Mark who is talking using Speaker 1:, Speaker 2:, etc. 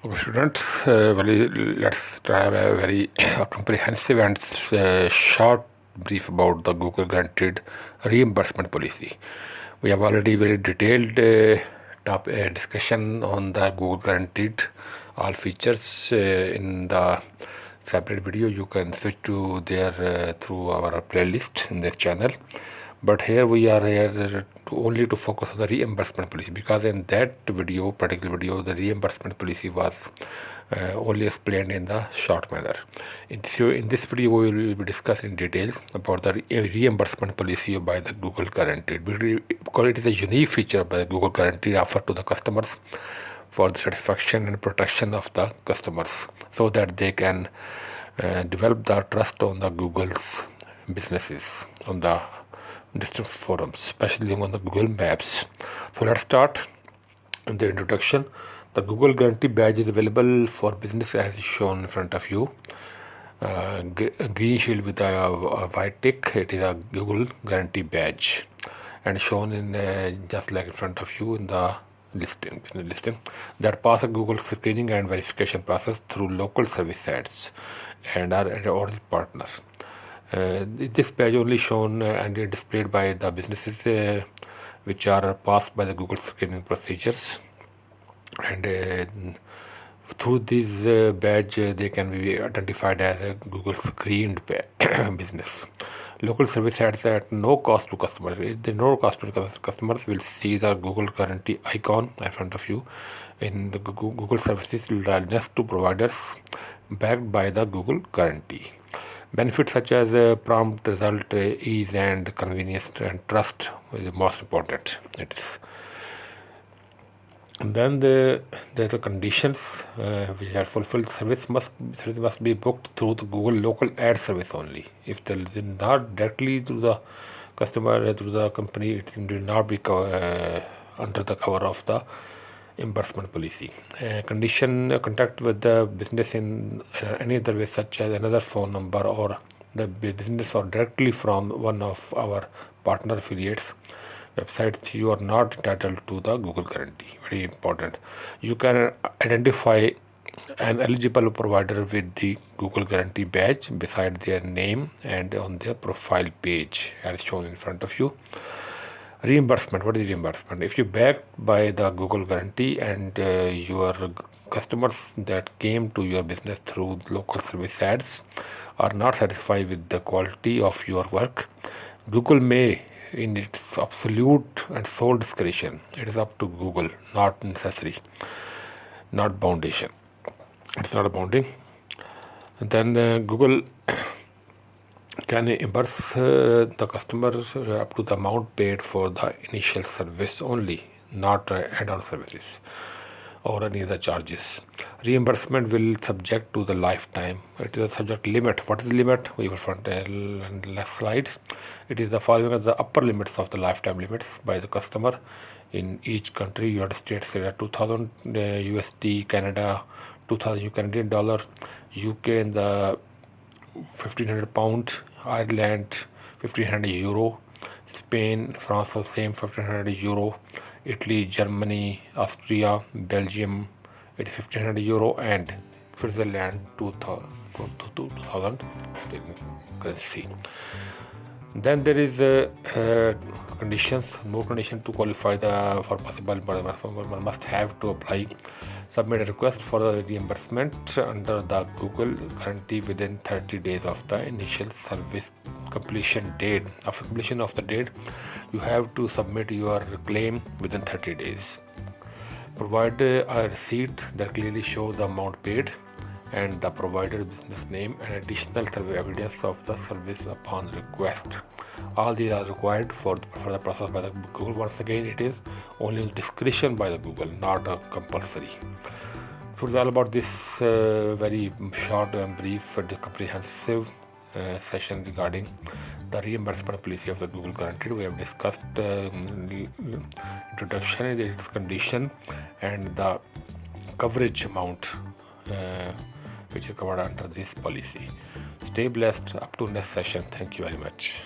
Speaker 1: Okay, students, let's try a very comprehensive and short brief about the Google Guaranteed reimbursement policy. We have already very detailed discussion on the Google Guaranteed all features in the separate video. You can switch to there through our playlist in this channel. But here we are here only to focus on the reimbursement policy, because in that particular video, the reimbursement policy was only explained in the short manner. In this video, we will be discussing details about the reimbursement policy by the Google Guaranteed, because it is a unique feature by the Google Guaranteed offered to the customers for the satisfaction and protection of the customers, so that they can develop the trust on the Google's businesses on the different forums, especially on the Google Maps. So let's start the introduction. The Google Guarantee badge is available for business as shown in front of you. Green shield with a white tick. It is a Google Guarantee badge, and shown in just like in front of you in the business listing, that pass a Google screening and verification process through local service sites and are audit partners. This badge only shown and displayed by the businesses which are passed by the Google screening procedures, and through this badge they can be identified as a Google screened business. Local service sites at no cost to customers. The no cost to customers will see the Google Guarantee icon in front of you in the Google services next to providers backed by the Google Guarantee. Benefits such as prompt result, ease and convenience and trust is the most important. It is. And then there's the conditions which are fulfilled. Service must be booked through the Google local ad service only. If they not directly through the customer through the company, it will not be under the cover of the reimbursement policy. Condition contact with the business in any other way, such as another phone number or the business, or directly from one of our partner affiliates websites, you are not entitled to the Google Guarantee. Very important. You can identify an eligible provider with the Google Guarantee badge beside their name and on their profile page as shown in front of you. Reimbursement. What is reimbursement? If you backed by the Google Guarantee and your customers that came to your business through local service ads are not satisfied with the quality of your work, Google may, in its absolute and sole discretion, it is up to Google, not necessary, not foundation. It's not a bounding. And then Google can reimburse the customer up to the amount paid for the initial service only, not add-on services or any other charges. Reimbursement will subject to the lifetime. It is a subject limit. What is the limit? We will front and left slides. It is the following of the upper limits of the lifetime limits by the customer in each country. United States 2000 USD, Canada 2000 Canadian dollar, UK in the 1500 pound, Ireland 1500 euro, Spain, France the same 1500 euro, Italy, Germany, Austria, Belgium it is 1500 euro, and Switzerland 2000 currency. Then there is conditions. More condition to qualify for possible one must have to apply, submit a request for the reimbursement under the Google Guarantee within 30 days of the initial service completion date. After completion of the date, you have to submit your claim within 30 days. Provide a receipt that clearly shows the amount paid and the provider business name and additional survey evidence of the service upon request. All these are required for the process by the Google. Once again, it is only discretion by the Google, not a compulsory. So it's all about this very short and brief and comprehensive session regarding the reimbursement policy of the Google Guaranteed. We have discussed introduction, its condition, and the coverage amount which is covered under this policy. Stay blessed. Up to next session. Thank you very much.